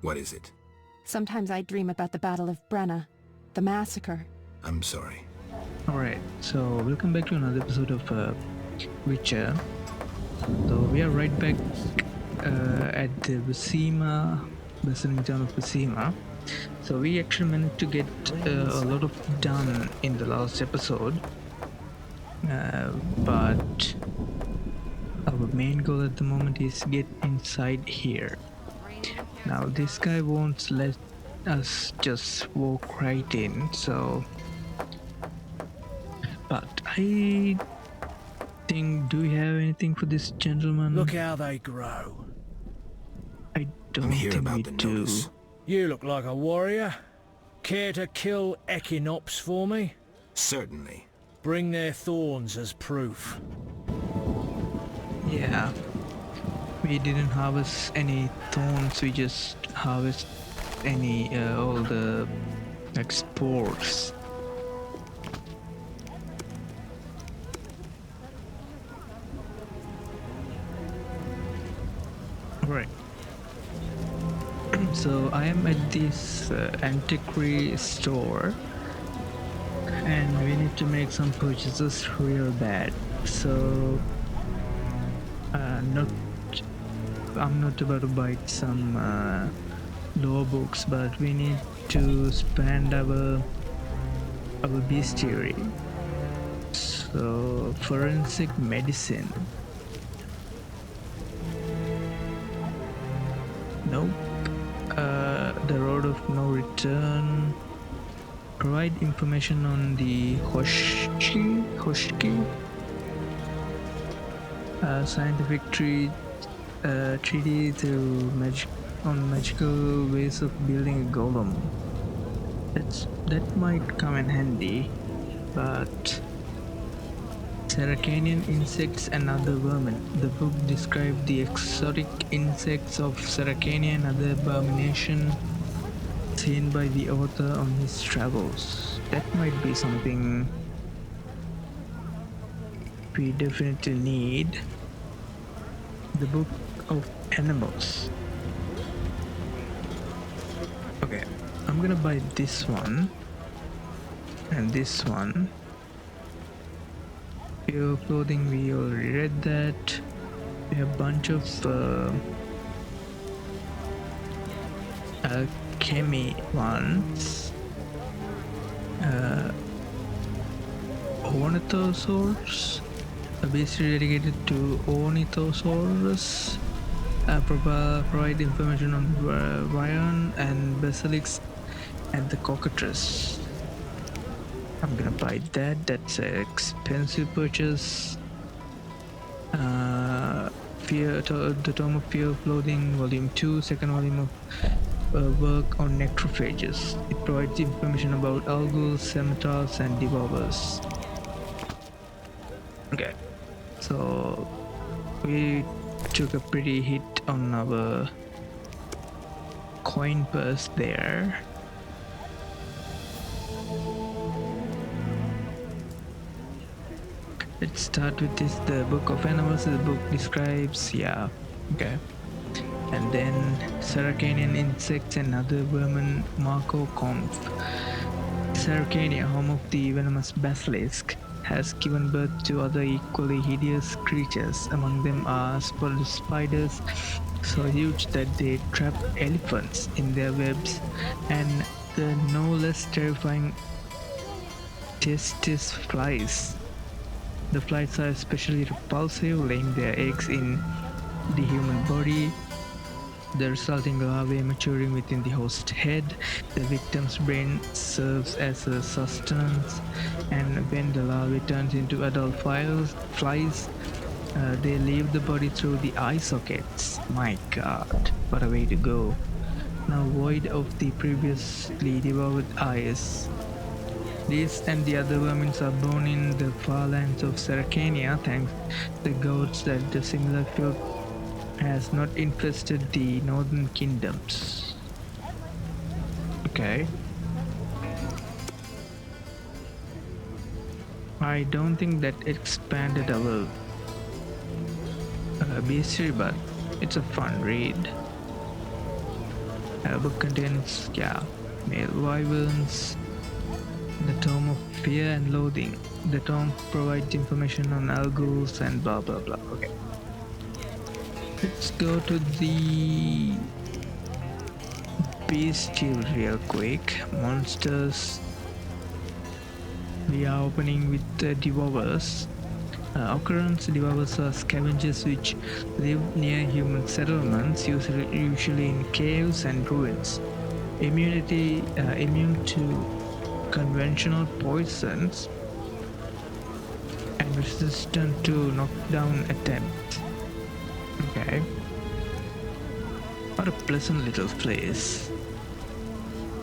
What is it? Sometimes I dream about the Battle of Brenna, the massacre. I'm sorry. Alright, so welcome back to another episode of Witcher. So we are right back at the bustling town of Vizima. So we actually managed to get a lot of done in the last episode. But our main goal at the moment is get inside here. Now this guy won't let us just walk right in, so... But I think, do we have anything for this gentleman? Look how they grow. I don't I'm here think about we the do. notice. You look like a warrior. Care to kill Echinops for me? Certainly. Bring their thorns as proof. Yeah. We didn't harvest any thorns, we just harvest all the like spores. Right. So I am at this antiquary store and we need to make some purchases real bad. So I'm not about to buy some law books, but we need to expand our bestiary. So forensic medicine. Nope. The road of no return. Provide information on the Hoshki. Scientific treaty on magical ways of building a golem. That might come in handy, but Saracanian insects and other vermin. The book described the exotic insects of Saracania and other abomination seen by the author on his travels. That might be something we definitely need. The book of animals. Okay, I'm gonna buy this one and this one. Pure clothing, we already read that. We have a bunch of alchemy ones. Ornithosaurs, a bestiary dedicated to Ornithosaurus. Provide information on Ryan and Basilisk and the Cockatrice. I'm gonna buy that. That's an expensive purchase. The Tome of Pure Clothing, Volume 2, second volume of work on necrophages. It provides information about algals, scimitars, and devours. Okay, so we took a pretty hit on our coin purse there. Let's start with this, the Book of Animals. The book describes, yeah, okay. And then Saracanian insects and other vermin, Marco Conf. Saracania, home of the venomous basilisk, has given birth to other equally hideous creatures. Among them are spotted spiders, so huge that they trap elephants in their webs, and the no less terrifying testis flies. The flies are especially repulsive, laying their eggs in the human body, the resulting larvae maturing within the host head. The victim's brain serves as a sustenance, and when the larvae turns into adult flies, they leave the body through the eye sockets. My god, what a way to go. Now void of the previously devoured eyes. These and the other vermin are born in the far lands of Saracania, thanks the gods that the similar filth has not infested the northern kingdoms. Okay. I don't think that expanded our bestiary, but it's a fun read. Book contains, male wyverns, the Tome of Fear and Loathing. The tome provides information on alguls and blah blah blah. Okay. Let's go to the bestial real quick. Monsters. We are opening with Devours. Occurrence: Devours are scavengers which live near human settlements, usually in caves and ruins. Immunity: immune to conventional poisons and resistant to knockdown attempts. Okay. What a pleasant little place.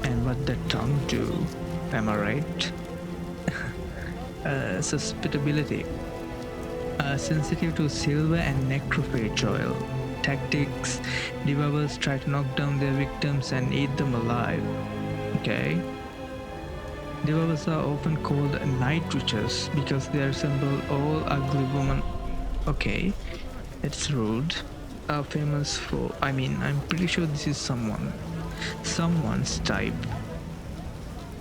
And what the tongue do? Am I right? Susceptibility. Sensitive to silver and necrophage oil. Tactics: Devours try to knock down their victims and eat them alive. Okay. Devours are often called night witches because they resemble all ugly women. Okay, it's rude. Are famous for, I'm pretty sure this is someone's type,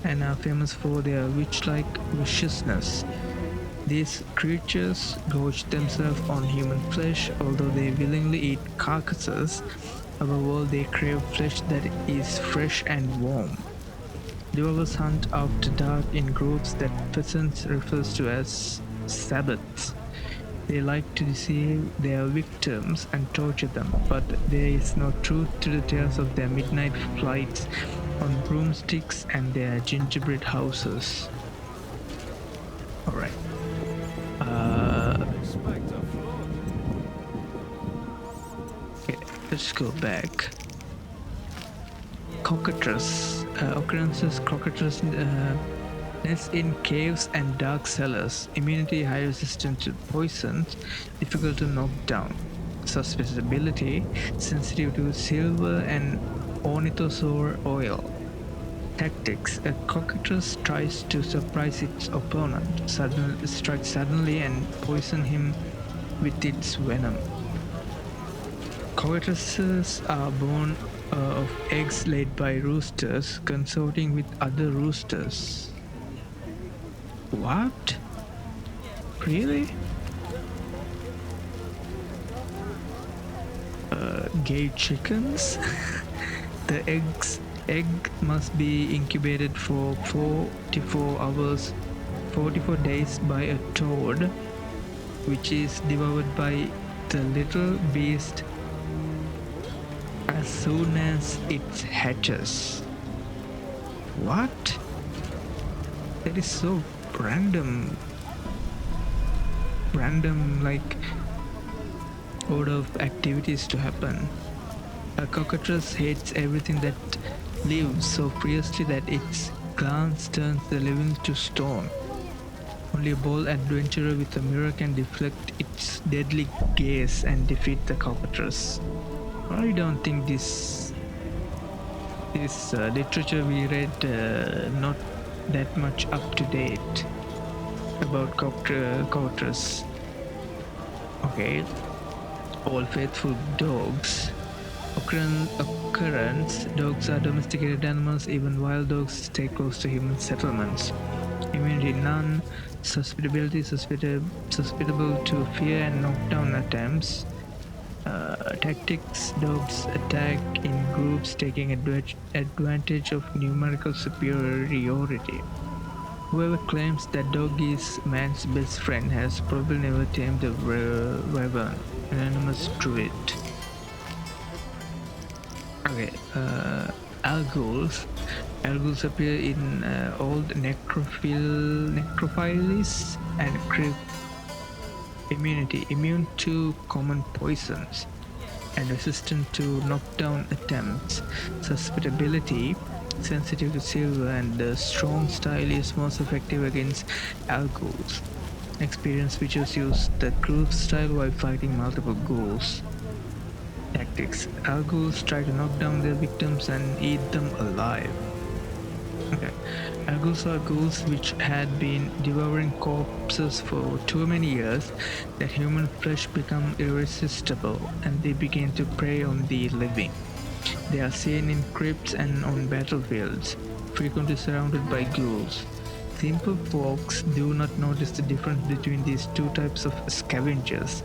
and are famous for their witch-like viciousness. These creatures gorge themselves on human flesh, although they willingly eat carcasses. Above all, they crave flesh that is fresh and warm. Devours hunt after dark in groups that peasants refers to as Sabbaths. They like to deceive their victims and torture them, but there is no truth to the tales of their midnight flights on broomsticks and their gingerbread houses. Alright. Okay, let's go back. Cockatrice. Occurrences: Cockatrice nests in caves and dark cellars. Immunity: high resistance to poisons, difficult to knock down. Susceptibility: sensitive to silver and ornithosaur oil. Tactics: a cockatrice tries to surprise its opponent, strikes suddenly and poison him with its venom. Cockatrices are born of eggs laid by roosters consorting with other roosters. What? Really? Gay chickens? The egg must be incubated for 44 days by a toad, which is devoured by the little beast as soon as it hatches. What? That is so random like order of activities to happen. A cockatrice hates everything that lives so fiercely that its glance turns the living to stone. Only a bold adventurer with a mirror can deflect its deadly gaze and defeat the cockatrice. I don't think this literature we read not that much up to date about cockatrice. Okay. All faithful dogs. Occurrence: dogs are domesticated animals. Even wild dogs stay close to human settlements. Immunity: none. Susceptibility: susceptible to fear and knockdown attempts. Tactics: dogs attack in groups, taking advantage of numerical superiority. Whoever claims that dog is man's best friend has probably never tamed a wyvern. Anonymous druid. Okay, alguls. Alguls appear in old necrophiles and crypt. Immunity: immune to common poisons and resistant to knockdown attempts. Susceptibility: sensitive to silver, and the strong style is most effective against alguls. Experienced witches use the group style while fighting multiple ghouls. Tactics: alguls try to knock down their victims and eat them alive. Okay. Alguls are ghouls which had been devouring corpses for too many years that human flesh became irresistible and they began to prey on the living. They are seen in crypts and on battlefields, frequently surrounded by ghouls. Simple folks do not notice the difference between these two types of scavengers,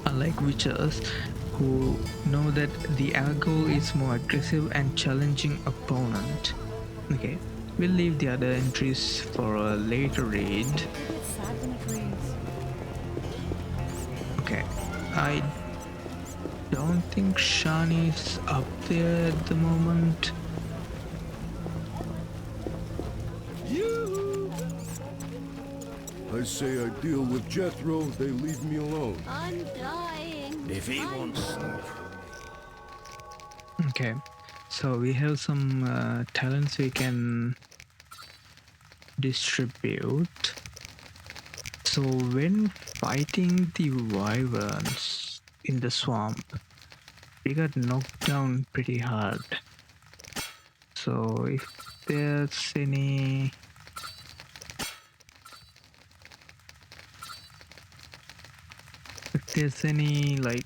unlike witches, who know that the algol is more aggressive and challenging opponent. Okay, we'll leave the other entries for a later read. Okay, I don't think Shani's up there at the moment. I say I deal with Jethro, they leave me alone. I'm dying. If he wants... Okay, so we have some talents we can distribute. So when fighting the wyverns in the swamp, we got knocked down pretty hard. So if there's any... like,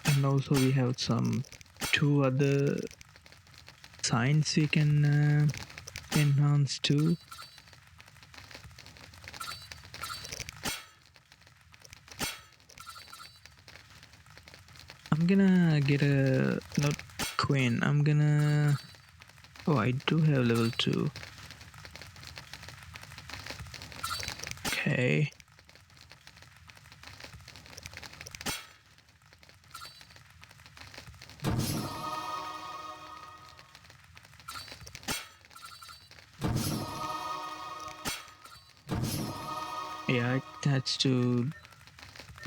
and also we have some 2 other signs we can enhance too. I'm gonna get a, not queen, I'm gonna, oh, I do have level 2. Okay. Yeah, it has to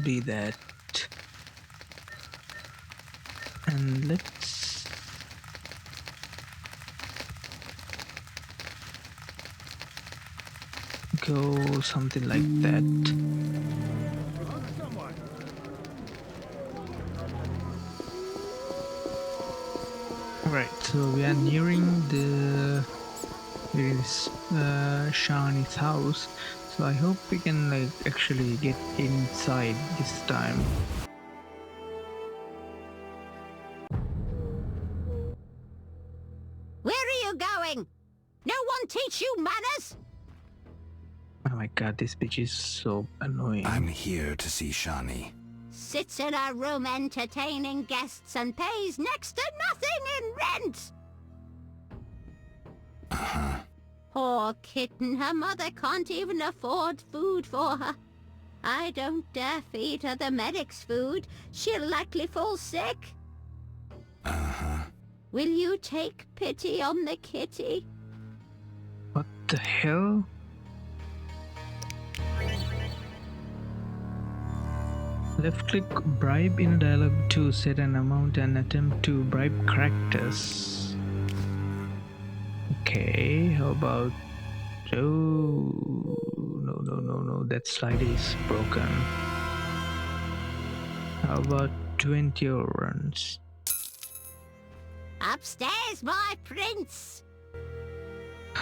be that. And let's go something like that. Alright, so we are nearing Shani's house. So I hope we can like actually get inside this time. Where are you going? No one teach you manners? Oh my god, this bitch is so annoying. I'm here to see Shani. Sits in a room entertaining guests and pays next to nothing in rent. Uh-huh. Poor kitten, her mother can't even afford food for her. I don't dare feed her the medic's food. She'll likely fall sick. Uh-huh. Will you take pity on the kitty? What the hell? Left click bribe in a dialog to set an amount and attempt to bribe characters. Okay, how about... Oh, no, that slide is broken. How about 20 runs? Upstairs, my prince.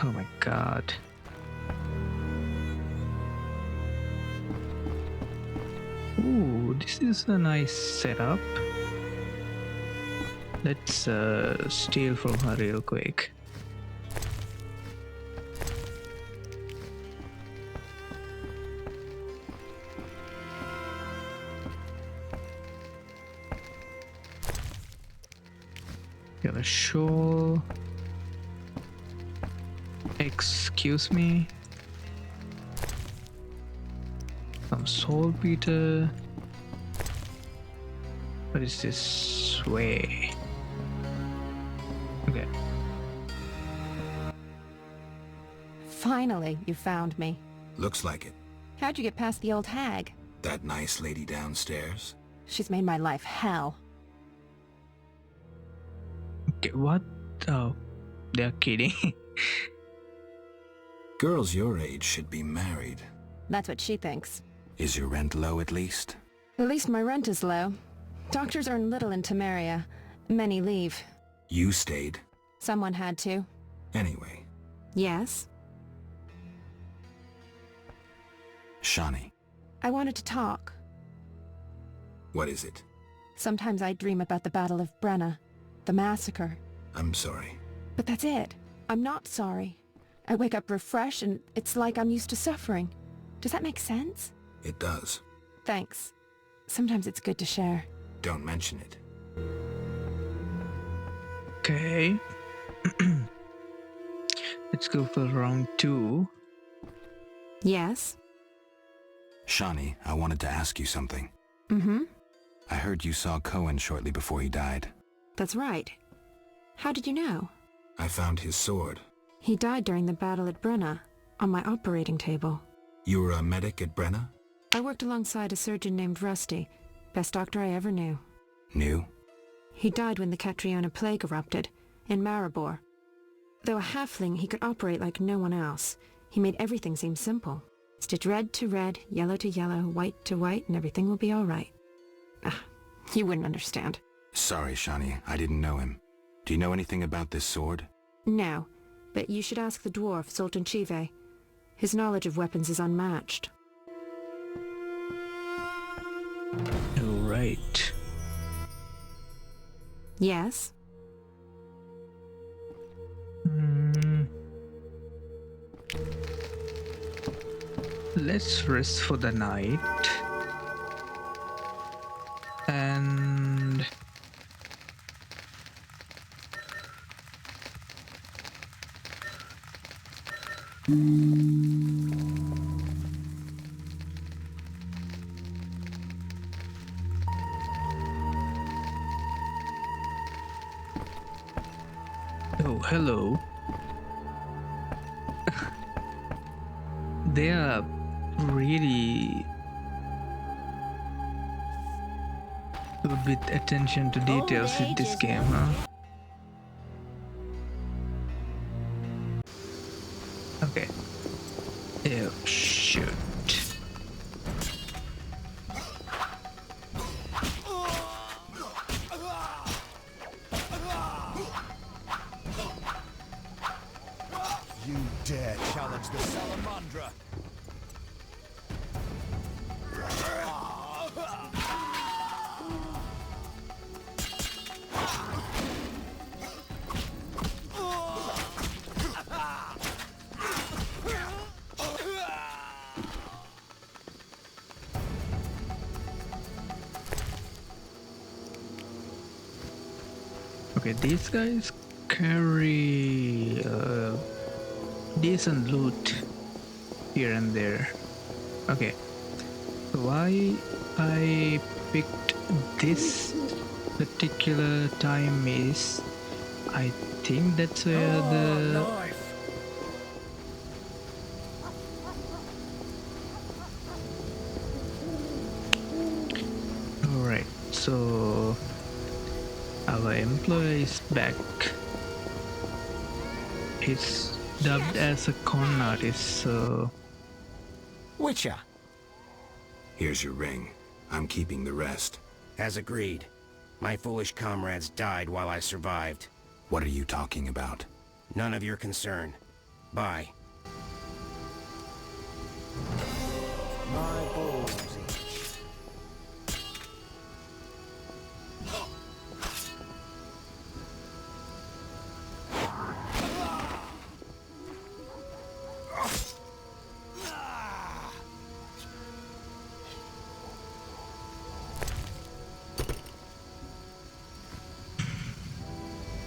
Oh my god. Ooh, this is a nice setup. Let's steal from her real quick. Got a shawl. Excuse me. Some saltpeter. What is this way? Okay. Finally, you found me. Looks like it. How'd you get past the old hag? That nice lady downstairs? She's made my life hell. Okay, what? Oh, they're kidding. Girls your age should be married. That's what she thinks. Is your rent low at least? At least my rent is low. Doctors earn little in Temeria. Many leave. You stayed. Someone had to. Anyway, Yes? Shani, I wanted to talk. what is it? Sometimes I dream about the Battle of Brenna, the massacre. I'm sorry. But that's it. I'm not sorry. I wake up refreshed and it's like I'm used to suffering. Does that make sense? It does. Thanks. Sometimes it's good to share. Don't mention it. Okay. Let's go for round 2. Yes? Shawnee, I wanted to ask you something. Mm-hmm. I heard you saw Cohen shortly before he died. That's right. How did you know? I found his sword. He died during the battle at Brenna, on my operating table. You were a medic at Brenna? I worked alongside a surgeon named Rusty, best doctor I ever knew. Knew? He died when the Catriona plague erupted, in Maribor. Though a halfling, he could operate like no one else. He made everything seem simple. Stitch red to red, yellow to yellow, white to white, and everything will be all right. Ah, you wouldn't understand. Sorry, Shawnee, I didn't know him. Do you know anything about this sword? No, but you should ask the dwarf, Sultan Chive. His knowledge of weapons is unmatched. Alright. Yes? Let's rest for the night. And oh, hello. They are really good with attention to details with this game, huh? Okay. Oh, shoot. You dare challenge the Salamandra? Okay, these guys carry decent loot here and there. Okay, so why I picked this particular time is I think that's where the Knife! alright, so our employee is back. He's dubbed as a con artist, so Witcher, Here's your ring. I'm keeping the rest. as agreed. My foolish comrades died while I survived. What are you talking about? None of your concern. Bye. My balls itch.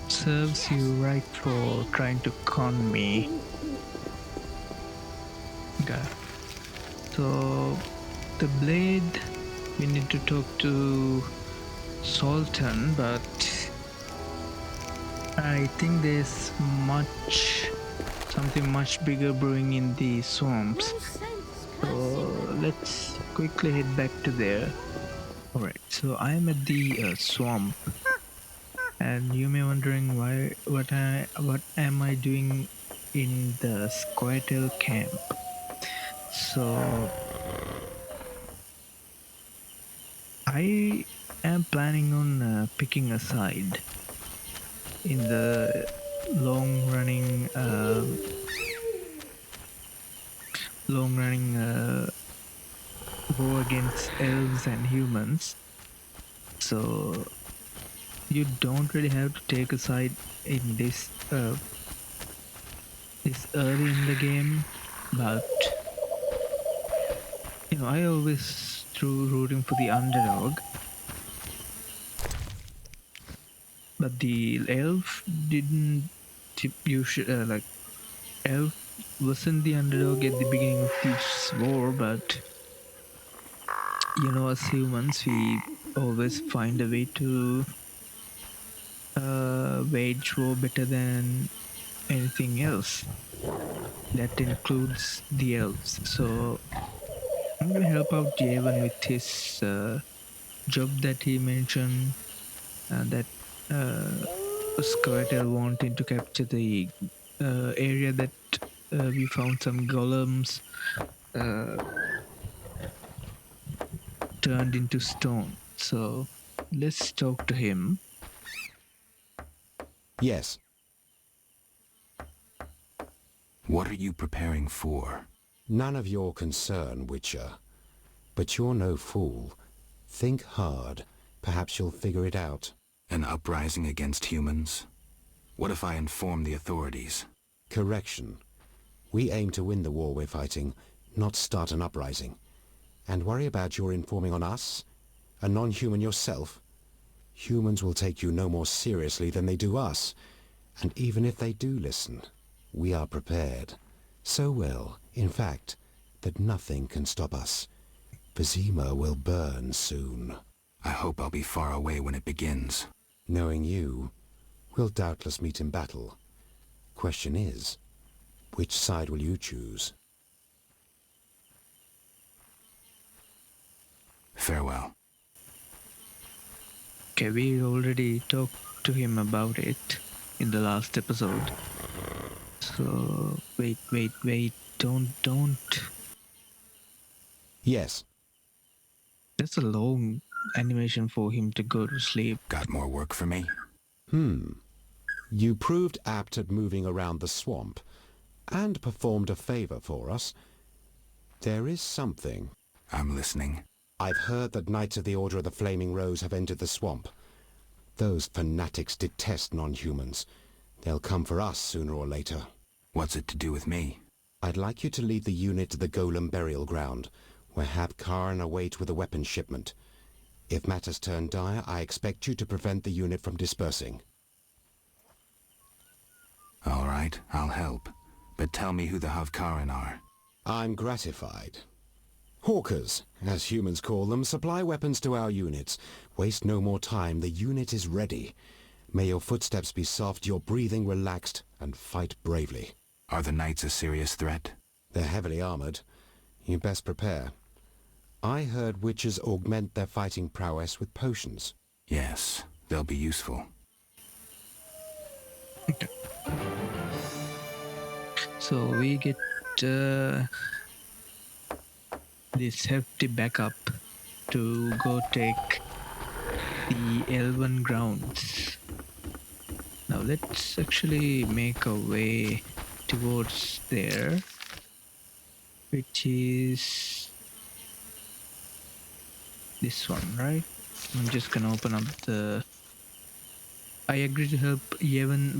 serves you right for trying to con me. Okay. So the blade, we need to talk to Sultan, but I think there's something much bigger brewing in the swamps. So let's quickly head back to there. Alright, so I'm at the swamp, and you may be wondering what am I doing in the Squirtle camp. So I am planning on picking a side in the long-running war against elves and humans. So you don't really have to take a side in this this early in the game, but I always threw rooting for the underdog, but the elf didn't. You should like elf wasn't the underdog at the beginning of this war, but as humans, we always find a way to wage war better than anything else. That includes the elves. So I'm gonna help out Javen with his job that he mentioned, that Squirtle wanting to capture the area that we found some golems turned into stone. So let's talk to him. Yes. What are you preparing for? None of your concern, Witcher. But you're no fool. Think hard. Perhaps you'll figure it out. An uprising against humans? What if I inform the authorities? Correction. We aim to win the war we're fighting, not start an uprising. And worry about your informing on us? A non-human yourself? Humans will take you no more seriously than they do us. And even if they do listen, we are prepared. So well, in fact, that nothing can stop us. Vizima will burn soon. I hope I'll be far away when it begins. Knowing you, we'll doubtless meet in battle. Question is, which side will you choose? Farewell. Okay, we already talked to him about it in the last episode. So, wait, don't. Yes. That's a long animation for him to go to sleep. Got more work for me? You proved apt at moving around the swamp, and performed a favor for us. There is something. I'm listening. I've heard that Knights of the Order of the Flaming Rose have entered the swamp. Those fanatics detest non-humans. They'll come for us sooner or later. What's it to do with me? I'd like you to lead the unit to the Golem burial ground, where Hab Karn await with a weapons shipment. If matters turn dire, I expect you to prevent the unit from dispersing. All right, I'll help. But tell me who the Havkaran are. I'm gratified. Hawkers, as humans call them, supply weapons to our units. Waste no more time, the unit is ready. May your footsteps be soft, your breathing relaxed, and fight bravely. Are the knights a serious threat? They're heavily armored. You best prepare. I heard witches augment their fighting prowess with potions. Yes, they'll be useful. Okay. So we get this hefty backup to go take the Elven grounds. Now let's actually make our way towards there, which is this one, right? I'm just gonna open up the... I agree to help Yevon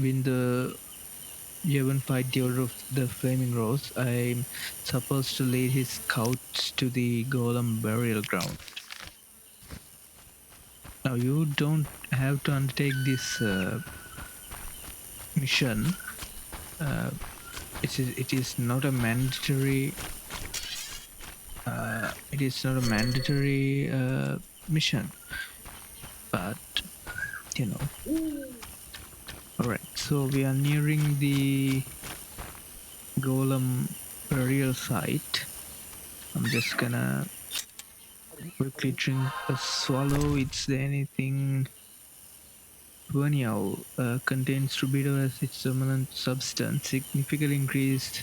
fight the Order of the Flaming Rose. I'm supposed to lead his scouts to the Golem burial ground. Now you don't have to undertake this mission. It is not a mandatory. Mission, but Alright, so we are nearing the Golem burial site. I'm just gonna quickly drink a swallow. Is there anything? Vernial contains rubido as its dominant substance. Significantly increased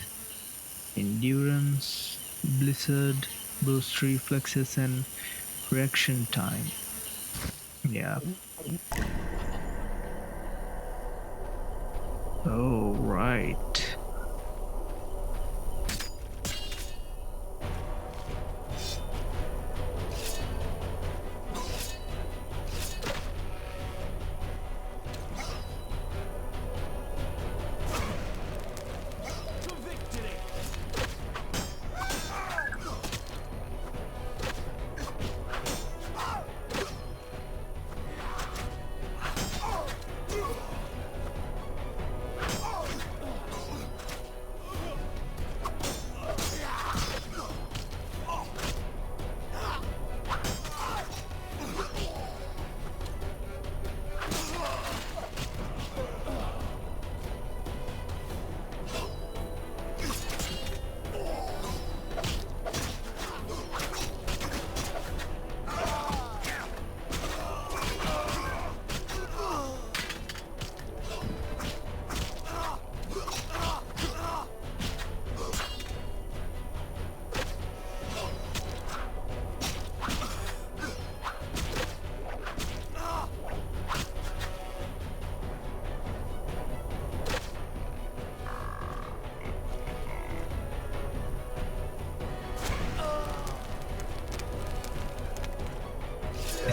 endurance, blizzard, boost reflexes, and reaction time. Yeah. Oh, right.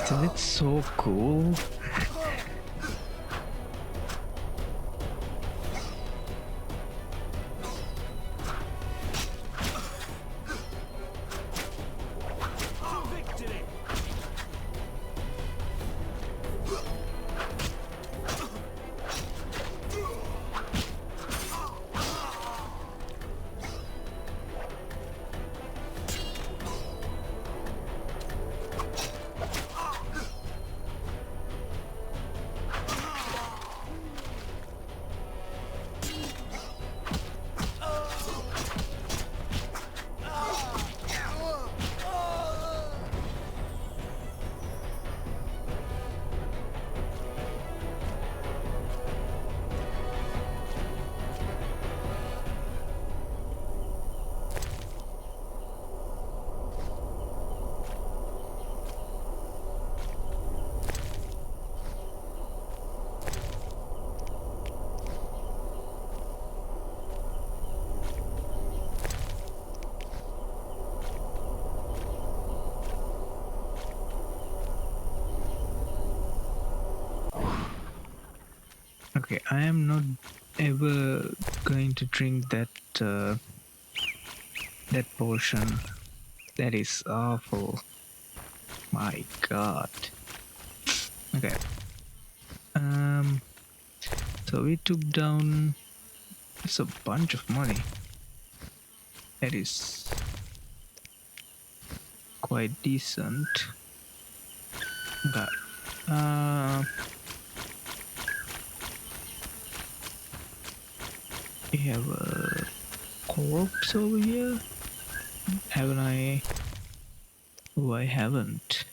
Isn't it so cool? Okay, I am not ever going to drink that that potion. That is awful. My God. Okay. So we took down. It's a bunch of money. That is quite decent. Okay. We have a corpse over here. Haven't I? Oh, I haven't.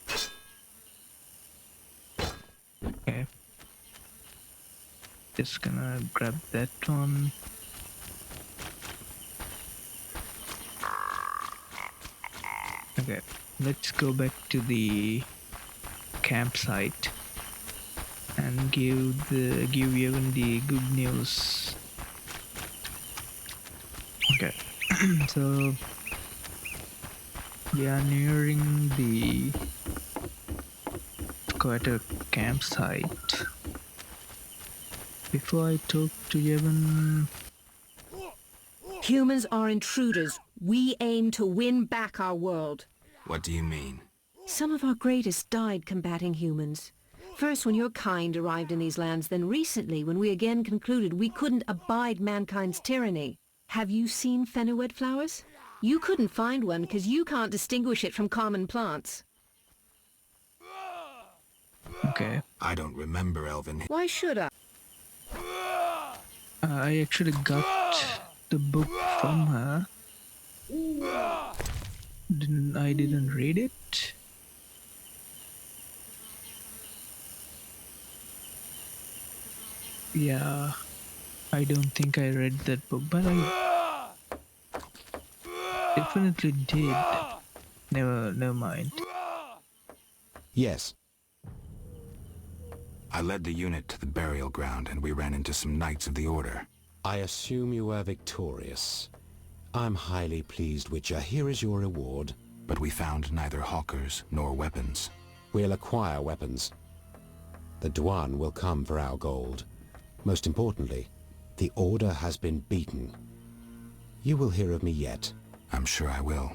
Okay. Just gonna grab that one. Okay, let's go back to the campsite and give Evan the good news. Okay, so we are nearing the squatter campsite. Before I talk to Evan, Humans are intruders. We aim to win back our world. What do you mean? Some of our greatest died combating humans. First when your kind arrived in these lands, then recently when we again concluded we couldn't abide mankind's tyranny. Have you seen fenouil flowers? You couldn't find one because you can't distinguish it from common plants. okay, I don't remember Elven. Why should I? I actually got the book from her. I didn't read it. Yeah, I don't think I read that book, but I definitely did. Never mind. Yes. I led the unit to the burial ground and we ran into some knights of the Order. I assume you were victorious. I'm highly pleased, Witcher. Here is your reward. But we found neither hawkers nor weapons. We'll acquire weapons. The Dwan will come for our gold. Most importantly, the Order has been beaten. You will hear of me yet. I'm sure I will.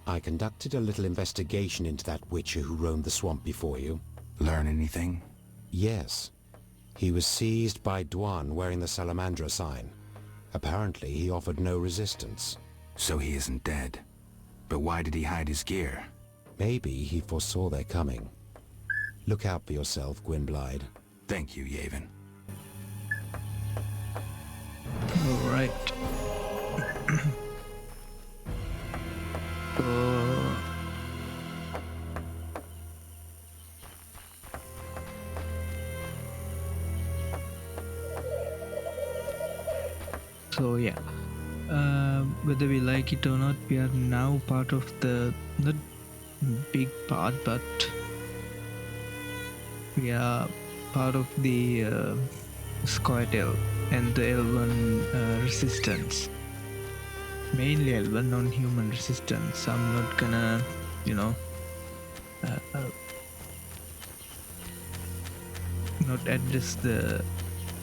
I conducted a little investigation into that Witcher who roamed the swamp before you. Learn anything? Yes. He was seized by Dwan wearing the Salamandra sign. Apparently he offered no resistance. So he isn't dead. But why did he hide his gear? Maybe he foresaw their coming. Look out for yourself, Gwynblyde. Thank you, Yavin. Alright. So yeah, whether we like it or not, we are now part of the, not big part, but we are part of the Scoia'tael and the Elven resistance. Mainly Elven, non-human resistance. I'm not gonna, not address the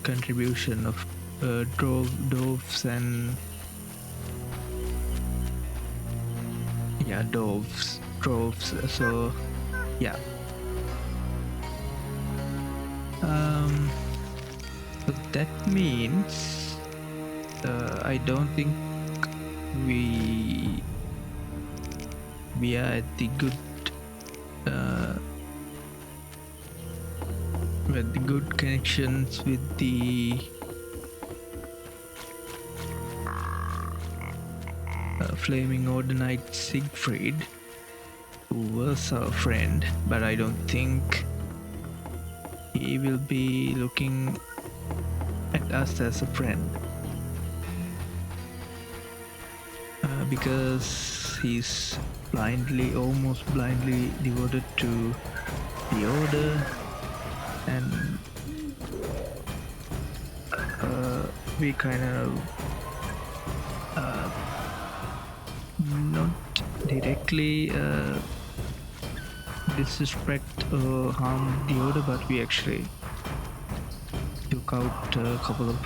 contribution of dwarves and dwarves. So yeah. So that means I don't think we are at the good with the good connections with the flaming Order Knight Siegfried, who was our friend, but I don't think he will be looking at us as a friend, because he's almost blindly devoted to the Order, and we kind of not directly disrespect or harm the Order, but we actually took out a couple of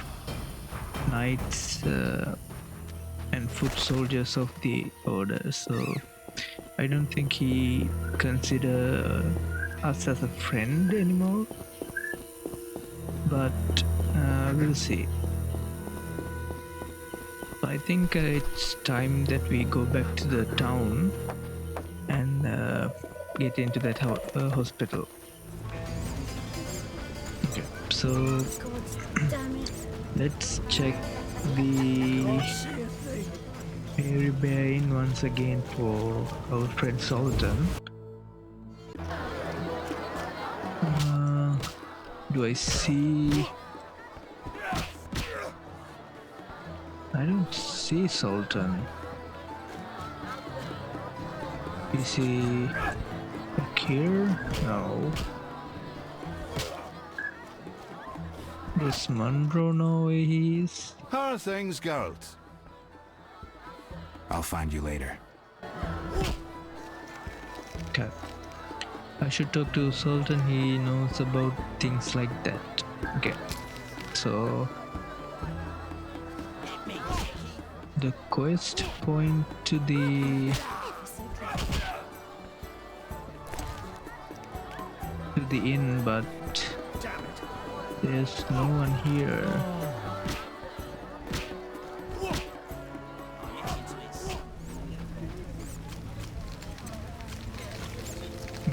knights and foot soldiers of the Order, so I don't think he consider us as a friend anymore, but we'll see. I think it's time that we go back to the town and get into that hospital. Okay, so let's check the Mary Bain once again for our friend Sultan. Do I see? I don't see Sultan. Is he back here? No. Does Monroe know where he is? How are things, Geralt? I'll find you later. Okay. I should talk to Sultan, he knows about things like that. Okay. So the quest point to the inn, but there's no one here.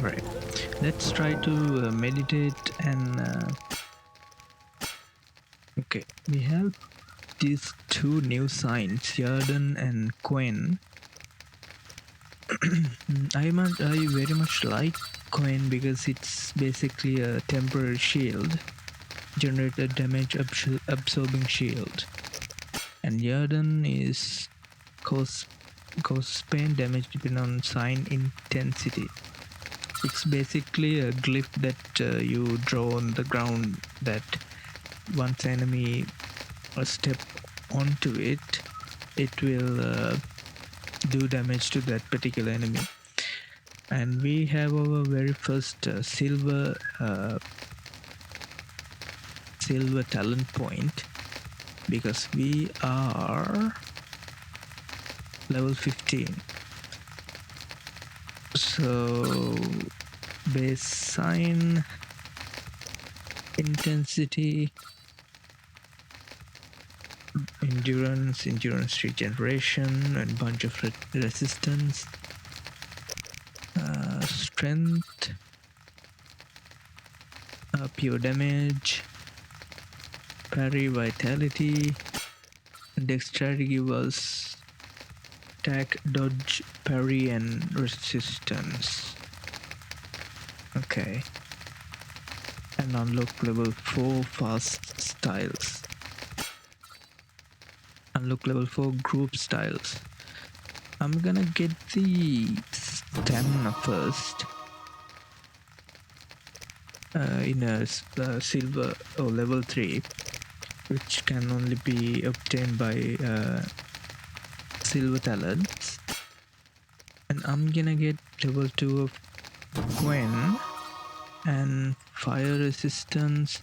Right, let's try to meditate and okay, we have these two new signs, Yarden and Quen. I very much like Quen because it's basically a temporary shield, generate a damage absorbing shield, and Yarden is cause pain damage depending on sign intensity. It's basically a glyph that you draw on the ground that once enemy step onto it, it will do damage to that particular enemy. And we have our very first silver talent point because we are level 15. So base sign, intensity, endurance regeneration, and bunch of resistance, strength, pure damage, parry, vitality, dexterity give us attack, dodge, parry, and resistance. Okay. And unlock level 4 fast styles. Unlock level 4 group styles. I'm gonna get the stamina first. In a silver or level 3, which can only be obtained by silver talents. And I'm gonna get level 2 of Quen, and fire resistance.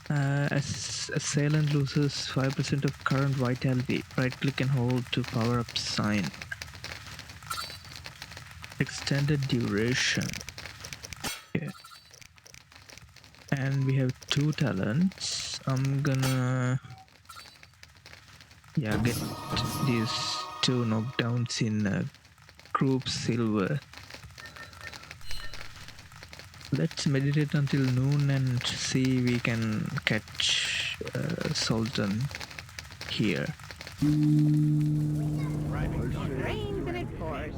As assailant loses 5% of current vitality. Right click and hold to power up sign. Extended duration. Okay. And we have 2 talents. I'm gonna get these 2 knockdowns in group silver. Let's meditate until noon and see we can catch Sultan here. Rains and it pours.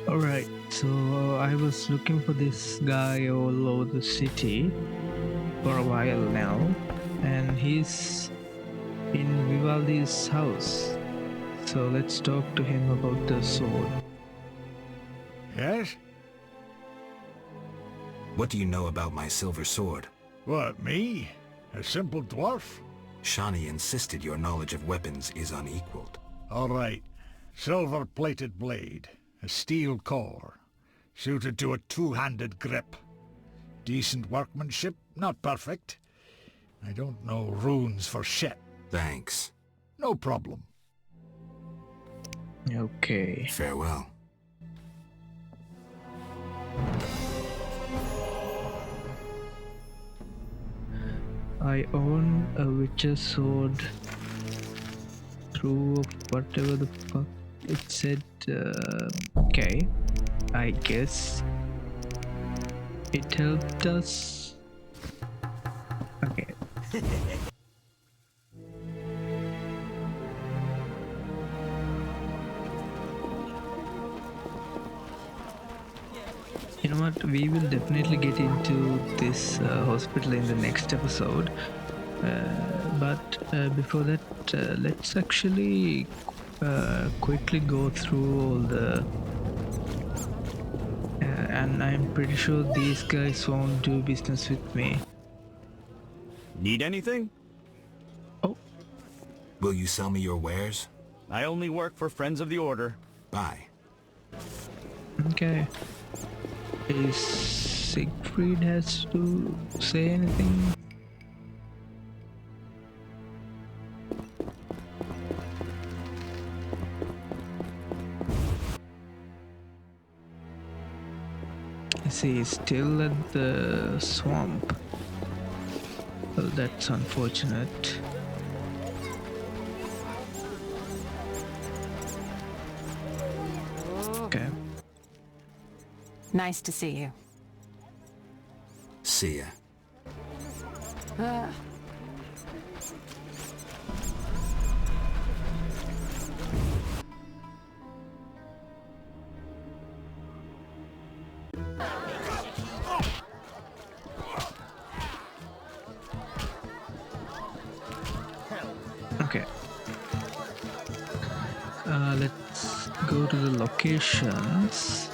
Alright, so I was looking for this guy all over the city for a while now, and he's in Vivaldi's house. So let's talk to him about the sword. Yes? What do you know about my silver sword? What, me? A simple dwarf? Shani insisted your knowledge of weapons is unequaled. All right. Silver-plated blade. A steel core. Suited to a two-handed grip. Decent workmanship, not perfect. I don't know runes for shit. Thanks. No problem. Okay. Farewell. I own a witcher's sword through whatever the fuck it said. Okay, I guess it helped us. Okay. You know what, we will definitely get into this hospital in the next episode, but before that, let's actually quickly go through all the and I'm pretty sure these guys won't do business with me. Need anything? Oh. Will you sell me your wares? I only work for Friends of the Order. Bye. Okay. Is Siegfried has to say anything? I see, he's still at the swamp. Well, that's unfortunate. Okay. Nice to see you. See ya. Okay. Let's go to the locations.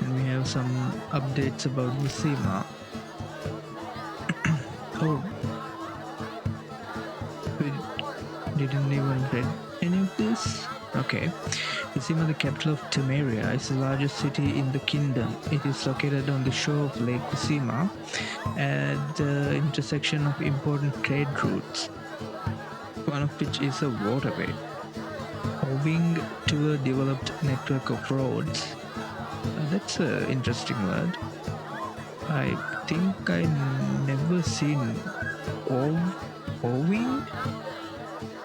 And we have some updates about Vizima. Oh. We didn't even read any of this? Okay. Vizima, the capital of Temeria, is the largest city in the kingdom. It is located on the shore of Lake Vizima at the intersection of important trade routes, one of which is a waterway. Owing to a developed network of roads, that's an interesting word. I think I never seen owing.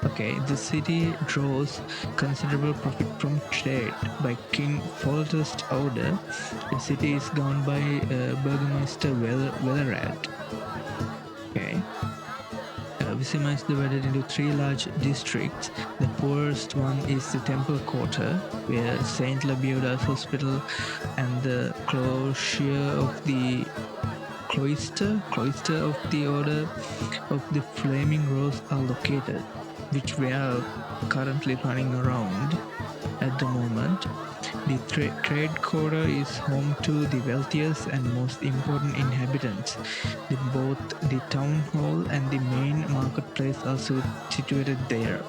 Okay, the city draws considerable profit from trade. By King Foltest's order, the city is governed by Burgomaster Wellerad. Okay. Vizima is divided into 3 large districts. The poorest one is the Temple Quarter, where Saint Labioda's Hospital and the cloister of the Order of the Flaming Rose are located, which we are currently running around at the moment. The trade quarter is home to the wealthiest and most important inhabitants. Both the town hall and the main marketplace are situated there.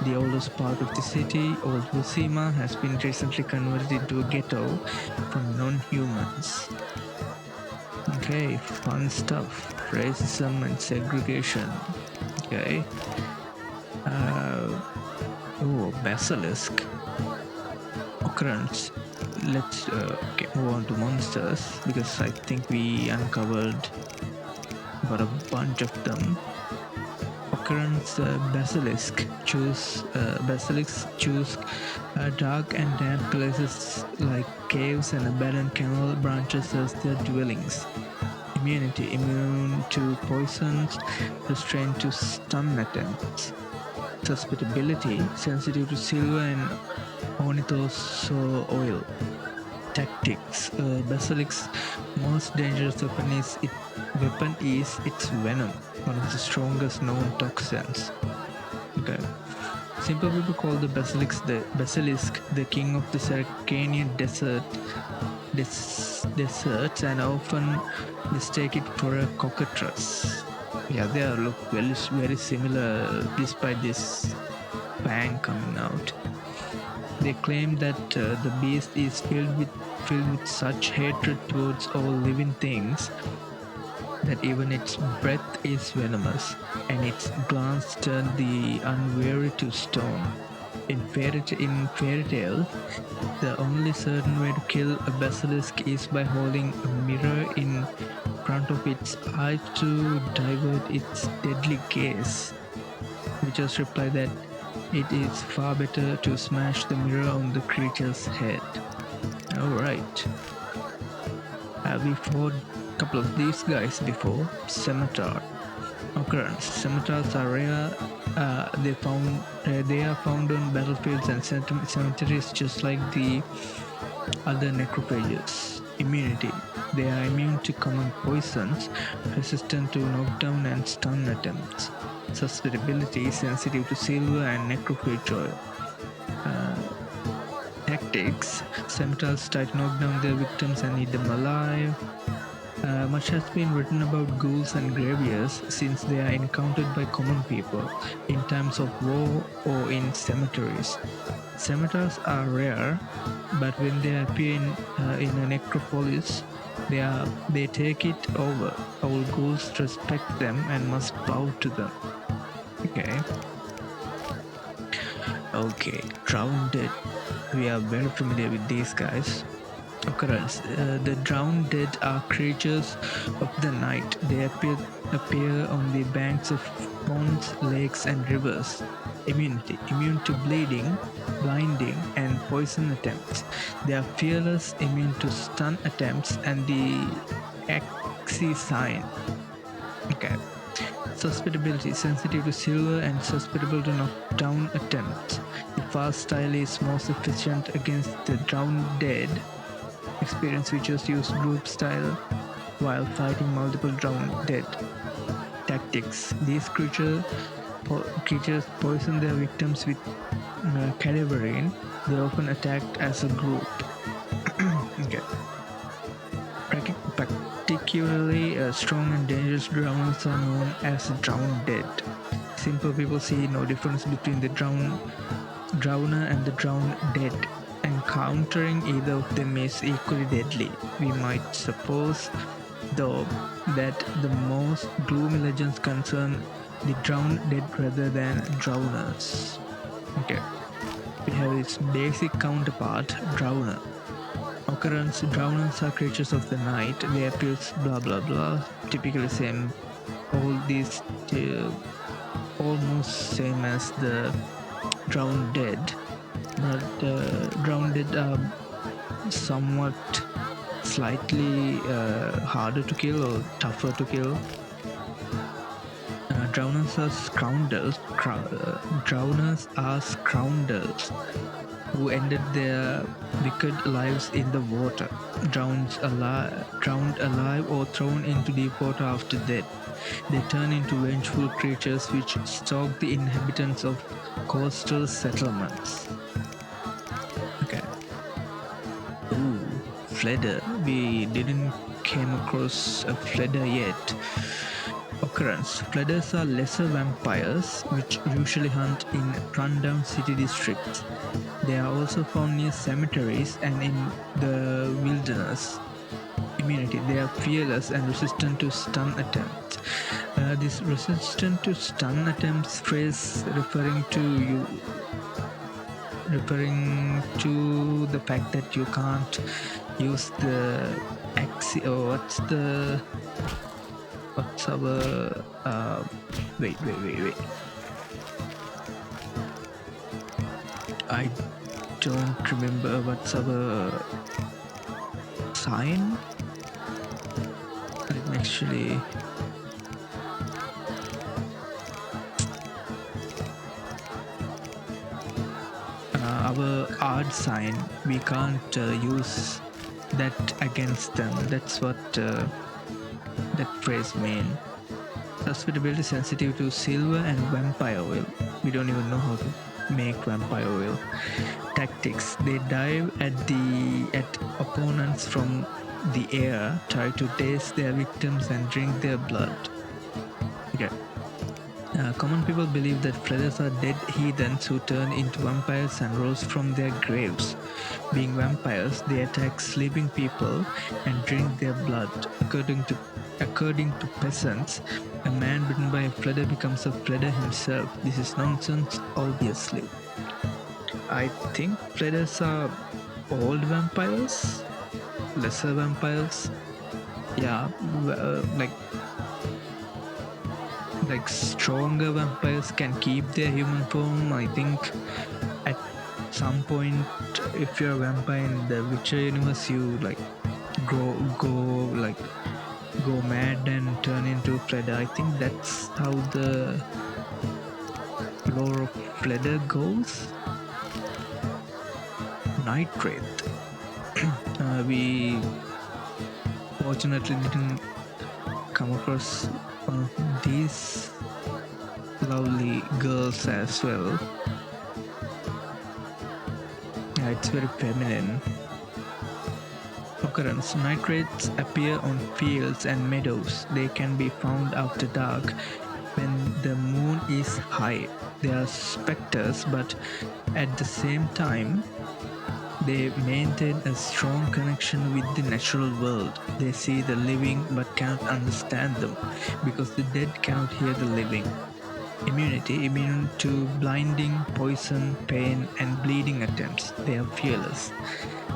The oldest part of the city, Old Busima, has been recently converted into a ghetto for non-humans. Okay, fun stuff. Racism and segregation. Okay. Basilisk. Occurrence. Let's move on to monsters, because I think we uncovered about a bunch of them. Occurrence. Basilisk. Basilisks choose dark and damp places like caves and abandoned canal branches as their dwellings. Immunity. Immune to poisons, restrained to stun attempts. Susceptibility. Sensitive to silver and ornithosauр oil. Tactics. Basilisk's most dangerous weapon is its venom, one of the strongest known toxins. Okay. Simple people call the basilisk the king of the Sarkanian deserts, and often mistake it for a cockatrice. Yeah, they look very similar despite this fang coming out. They claim that the beast is filled with such hatred towards all living things that even its breath is venomous, and its glance turn the unwary to stone. In fairy tales, the only certain way to kill a basilisk is by holding a mirror in front of its eye to divert its deadly gaze. We just reply that it is far better to smash the mirror on the creature's head. Alright. We fought a couple of these guys before. Scimitar. Occurrence. Scimitars are rare. They are found on battlefields and cemeteries just like the other necrophages. Immunity. They are immune to common poisons, resistant to knockdown and stun attempts. Susceptibility, sensitive to silver and necrophage oil. Tactics. Scimitars try to knock down their victims and eat them alive. Much has been written about ghouls and graveyears since they are encountered by common people in times of war or in cemeteries. Scimitars are rare, but when they appear in a necropolis, they take it over. All ghouls respect them and must bow to them. Okay, drowned dead. We are very familiar with these guys. Occurrence. The drowned dead are creatures of the night. They appear on the banks of ponds, lakes and rivers. Immunity. Immune to bleeding, blinding and poison attempts. They are fearless, immune to stun attempts and the Axie sign. Okay. Susceptibility. Sensitive to silver and susceptible to knockdown attempts. The fast style is most efficient against the drowned dead. Experienced features use group style while fighting multiple drowned dead. Tactics. These creatures poison their victims with cadaverine. They often attack as a group. Okay. Particularly strong and dangerous drowners are known as drowned dead. Simple people see no difference between the drowner and the drowned dead. Encountering either of them is equally deadly. We might suppose, though, that the most gloomy legends concern the drowned dead rather than drowners. Okay. We have its basic counterpart, drowner. Occurrence. Drowners are creatures of the night. They appear blah blah blah. Typically same. All these almost same as the drowned dead. But drowned dead are somewhat slightly harder to kill or tougher to kill. Drowners are scoundrels. Drowners are scoundrels who ended their wicked lives in the water, drowned alive or thrown into deep water after death. They turn into vengeful creatures which stalk the inhabitants of coastal settlements. Okay. Ooh, Fledder. We didn't came across a Fledder yet. Occurrence. Flooders are lesser vampires which usually hunt in rundown city districts. They are also found near cemeteries and in the wilderness. Immunity. They are fearless and resistant to stun attempts. This resistant to stun attempts phrase referring to the fact that you can't use the what's our wait. I don't remember what's our sign. Let me actually our odd sign, we can't use that against them. That's what that phrase means. Susceptibility, sensitive to silver and vampire oil. We don't even know how to make vampire oil. Tactics. They dive at opponents from the air, try to taste their victims and drink their blood. Okay. Common people believe that flooders are dead heathens who turn into vampires and rose from their graves. Being vampires, they attack sleeping people and drink their blood. According to peasants, a man bitten by a flooder becomes a flooder himself. This is nonsense, obviously. I think flooders are old vampires, lesser vampires. Yeah, like stronger vampires can keep their human form. I think at some point, if you're a vampire in the Witcher universe, you like go mad and turn into a flooder. I think that's how the lore of flooder goes. Night Wraith. We fortunately didn't come across one of these lovely girls as well. Yeah, it's very feminine. Occurrence. Night wraiths appear on fields and meadows. They can be found after dark when the moon is high. They are specters, but at the same time, they maintain a strong connection with the natural world. They see the living but cannot understand them, because the dead cannot hear the living. Immunity. Immune to blinding, poison, pain, and bleeding attempts. They are fearless.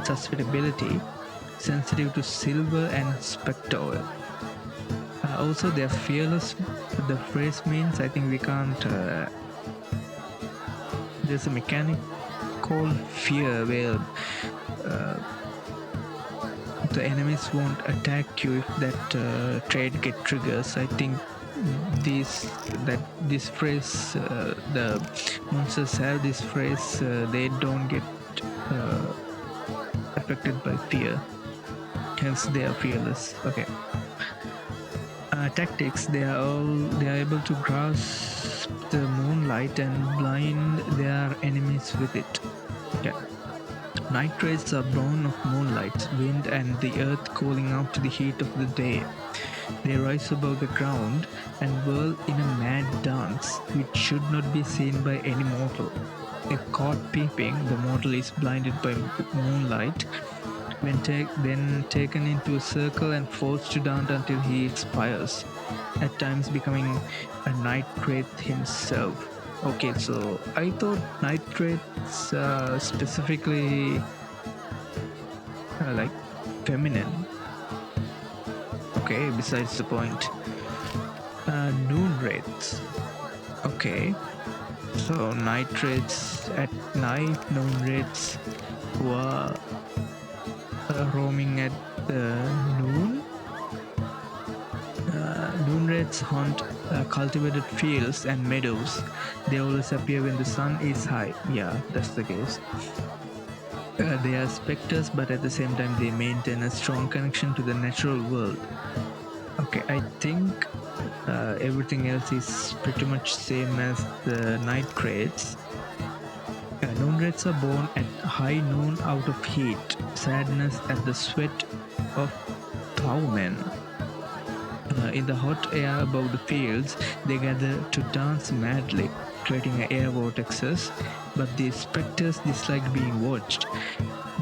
Susceptibility. Sensitive to silver and spectre oil. Also, they are fearless. The phrase means, I think we can't... there's a mechanic called fear where the enemies won't attack you if that trait get triggers. I think this phrase, the monsters have this phrase, they don't get affected by fear, hence they are fearless. Okay. Tactics. They are able to grasp the moonlight and blind their enemies with it. Okay. Night wraiths are born of moonlight, wind, and the earth cooling out the heat of the day. They rise above the ground and whirl in a mad dance, which should not be seen by any mortal. If caught peeping, the mortal is blinded by moonlight, then taken into a circle and forced to dance until he expires, at times becoming a night wraith himself. Okay, so I thought night wraiths specifically like feminine. Okay, besides the point. Noon wraiths. Okay, so night wraiths at night, noon wraiths who are roaming at noon. Noon wraiths haunt cultivated fields and meadows. They always appear when the sun is high. Yeah, that's the case. They are specters, but at the same time they maintain a strong connection to the natural world. Okay, I think everything else is pretty much same as the night wraiths. Noon wraiths are born at high noon out of heat, sadness, and the sweat of plowmen. In the hot air above the fields, they gather to dance madly, creating air vortexes, but the spectres dislike being watched.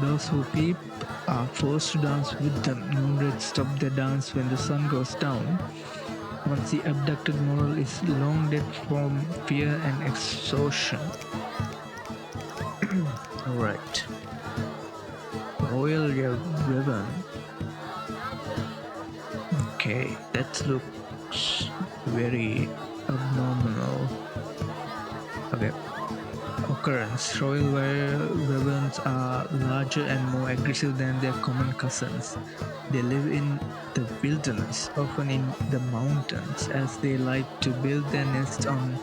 Those who peep are forced to dance with them. Moonreds stop their dance when the sun goes down. Once the abducted mortal is long dead from fear and exhaustion. Alright. Royal Revan. Okay, that looks very abnormal. Okay. Occurrence. Royal Ravens are larger and more aggressive than their common cousins. They live in the wilderness, often in the mountains, as they like to build their nests on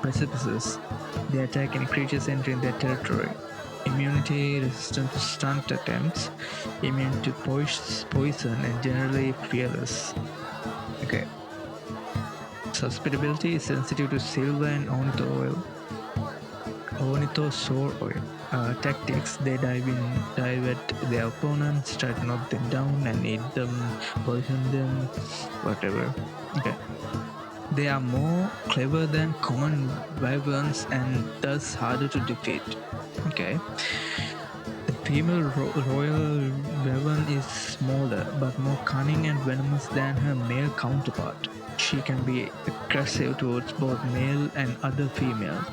precipices. They attack any creatures entering their territory. Immunity, resistant to stunt attempts, immune to poison, and generally fearless. Okay. Susceptibility is sensitive to silver and ornithosaur oil. Tactics, they dive at their opponents, try to knock them down and eat them, poison them, whatever. Okay. They are more clever than common wyverns and thus harder to defeat. Okay. The female royal wyvern is smaller but more cunning and venomous than her male counterpart. She can be aggressive towards both male and other females.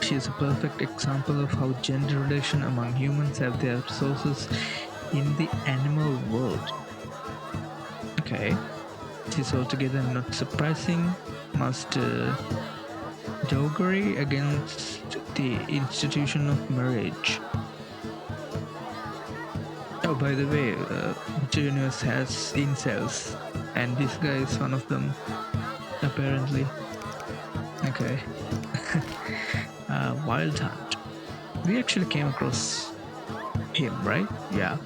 She is a perfect example of how gender relations among humans have their sources in the animal world. Okay. It is altogether not surprising. Master doggery against the institution of marriage. Oh, by the way, the universe has incels, and this guy is one of them, apparently. Okay. Wild Hunt. We actually came across him, right? Yeah.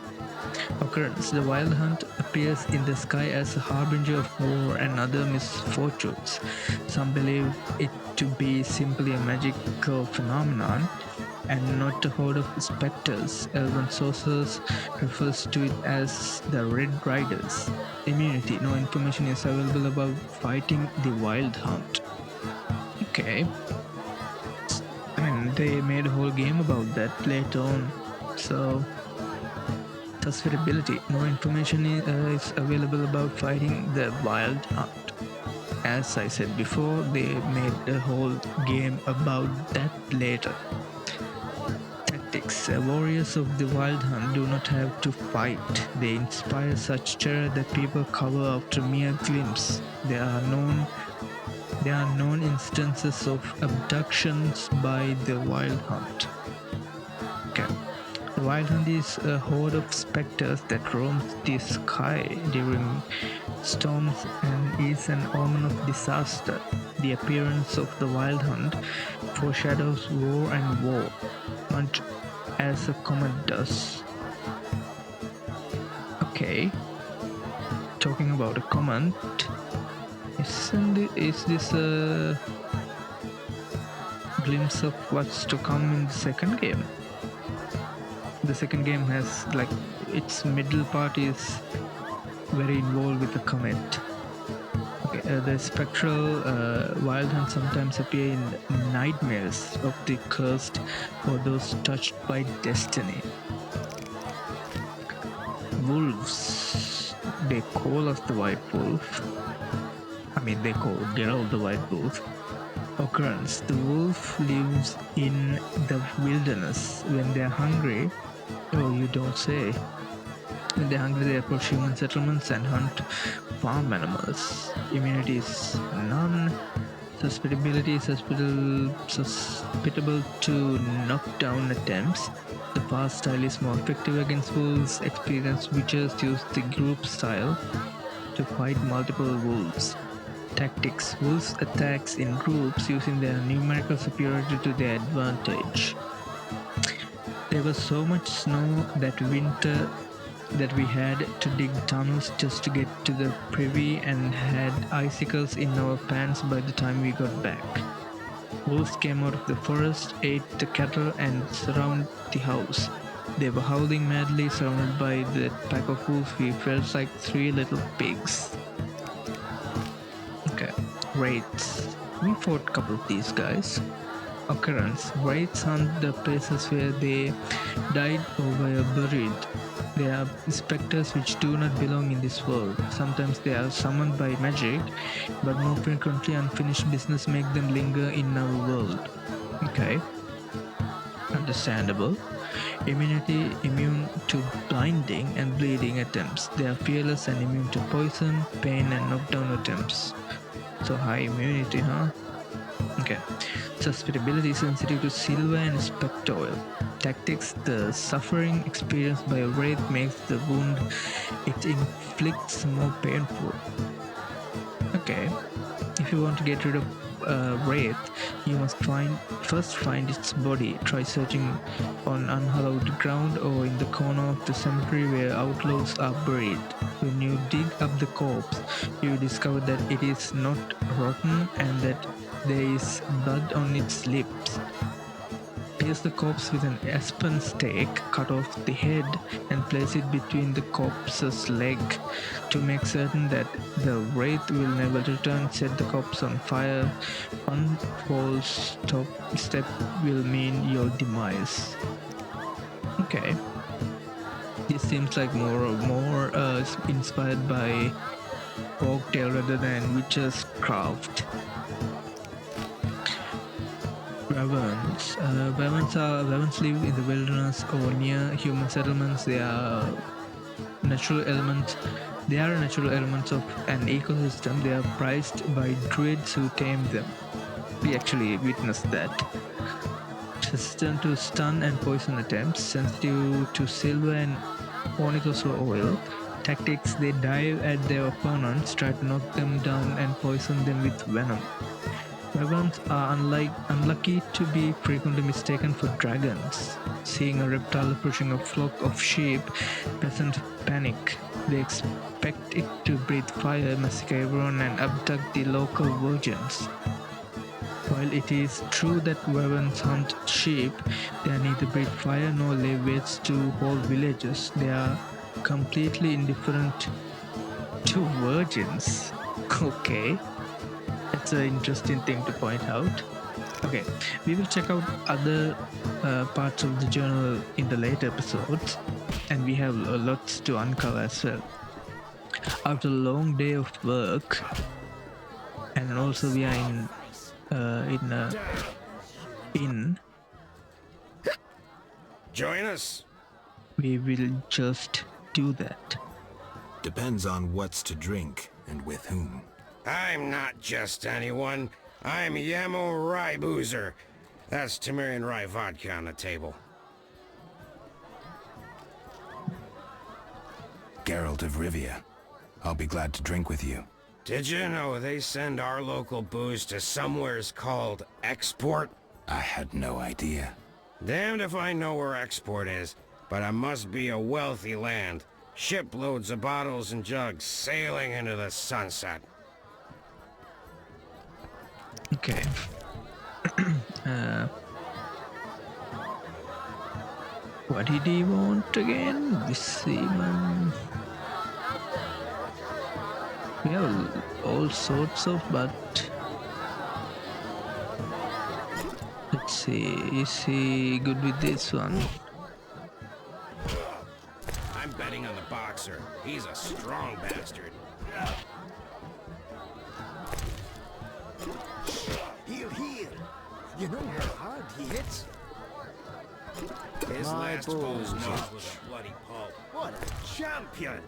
Occurrence. The Wild Hunt appears in the sky as a harbinger of war and other misfortunes. Some believe it to be simply a magical phenomenon and not a horde of specters. Elven sources refers to it as the Red Riders. Immunity. No information is available about fighting the Wild Hunt. Okay. And they made a whole game about that later on. So, susceptibility. No information is available about fighting the Wild Hunt. As I said before, they made a whole game about that later. Tactics. Warriors of the Wild Hunt do not have to fight. They inspire such terror that people cover after mere glimpse. There are known instances of abductions by the Wild Hunt. Okay. The Wild Hunt is a horde of specters that roams the sky during storms and is an omen of disaster. The appearance of the Wild Hunt foreshadows war and war, much as a comet does. Okay. Talking about a comet, is this a glimpse of what's to come in the second game? The second game has, like, its middle part is very involved with the comet. Okay, the spectral Wild Hunt sometimes appear in nightmares of the cursed or those touched by destiny. Wolves. They call us the White Wolf. I mean, they call Geralt the White Wolf. Occurrence. The wolf lives in the wilderness. When they're hungry, oh, you don't say. When they're hungry, they approach human settlements and hunt farm animals. Immunity is none. Susceptibility is susceptible to knockdown attempts. The fast style is more effective against wolves. Experienced witches use the group style to fight multiple wolves. Tactics. Wolves attacks in groups using their numerical superiority to their advantage. There was so much snow that winter that we had to dig tunnels just to get to the privy and had icicles in our pants by the time we got back. Wolves came out of the forest, ate the cattle and surrounded the house. They were howling madly, surrounded by the pack of wolves. We felt like 3 little pigs. Wraiths. We fought a couple of these guys. Occurrence. Wraiths hunt the places where they died or were buried. They are specters which do not belong in this world. Sometimes they are summoned by magic, but more frequently unfinished business make them linger in our world. Okay. Understandable. Immunity, immune to blinding and bleeding attempts. They are fearless and immune to poison, pain and knockdown attempts. So high immunity, huh? Okay. Susceptibility, sensitive to silver and spectre oil. Tactics, the suffering experienced by a wraith makes the wound it inflicts more painful. Okay. If you want to get rid of wraith, you must first find its body. Try searching on unhallowed ground or in the corner of the cemetery where outlaws are buried. When you dig up the corpse, you discover that it is not rotten and that there is blood on its lips. Pierce the corpse with an aspen stake, cut off the head and place it between the corpse's leg. To make certain that the wraith will never return, set the corpse on fire. One false step will mean your demise. Okay. This seems like more inspired by folktale rather than witch's craft. Wyverns. Wyverns live in the wilderness or near human settlements. They are natural elements. They are natural elements of an ecosystem. They are prized by druids who tame them. We actually witnessed that. Resistant to stun and poison attempts. Sensitive to silver and onyx oil. Tactics: they dive at their opponents, try to knock them down and poison them with venom. Wyverns are unlucky to be frequently mistaken for dragons. Seeing a reptile approaching a flock of sheep, peasants panic. They expect it to breathe fire, massacre everyone and abduct the local virgins. While it is true that wyverns hunt sheep, they neither breathe fire nor lay waits to whole villages. They are completely indifferent to virgins. Okay. That's an interesting thing to point out. Okay, we will check out other parts of the journal in the later episodes, and we have lots to uncover as well. After a long day of work, and also we are in a inn. Join us. We will just do that. Depends on what's to drink and with whom. I'm not just anyone. I'm Yamo Rye Boozer. That's Tamarian Rye vodka on the table. Geralt of Rivia. I'll be glad to drink with you. Did you know they send our local booze to somewheres called Export? I had no idea. Damned if I know where Export is, but it must be a wealthy land. Shiploads of bottles and jugs sailing into the sunset. Okay. What did he want again? This seaman. We have all sorts of, but let's see. Is he good with this one? I'm betting on the boxer. He's a strong bastard. Heal. You know how hard he hits? His My last foe's balls. nose was a bloody pulp. What a champion!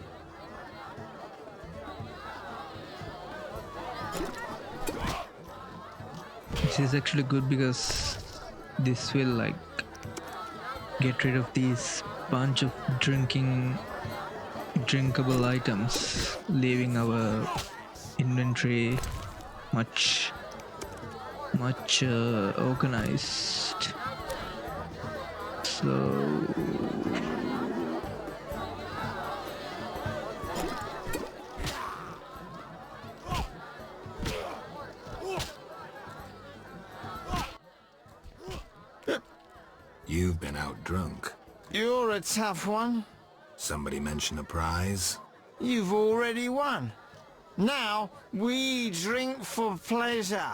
This is actually good because this will like get rid of these bunch of drinkable items, leaving our inventory much organized. So You've been out drunk. You're a tough one. Somebody mention a prize? You've already won. Now we drink for pleasure.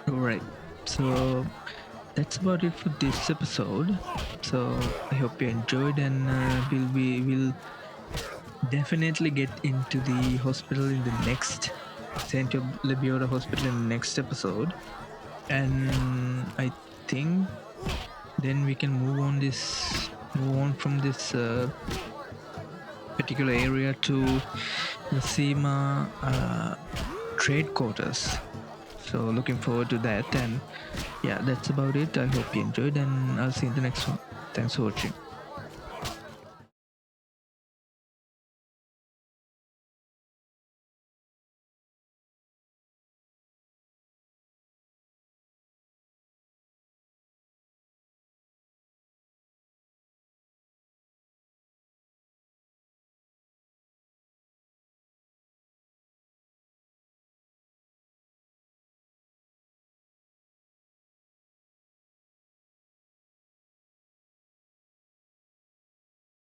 Alright, so that's about it for this episode. So I hope you enjoyed, and we'll definitely get into the hospital in the next Saint Lebiota hospital in the next episode, and I think then we can move on from this particular area to the SEMA trade quarters. So looking forward to that, and yeah, that's about it. I hope you enjoyed, and I'll see you in the next one. Thanks for watching.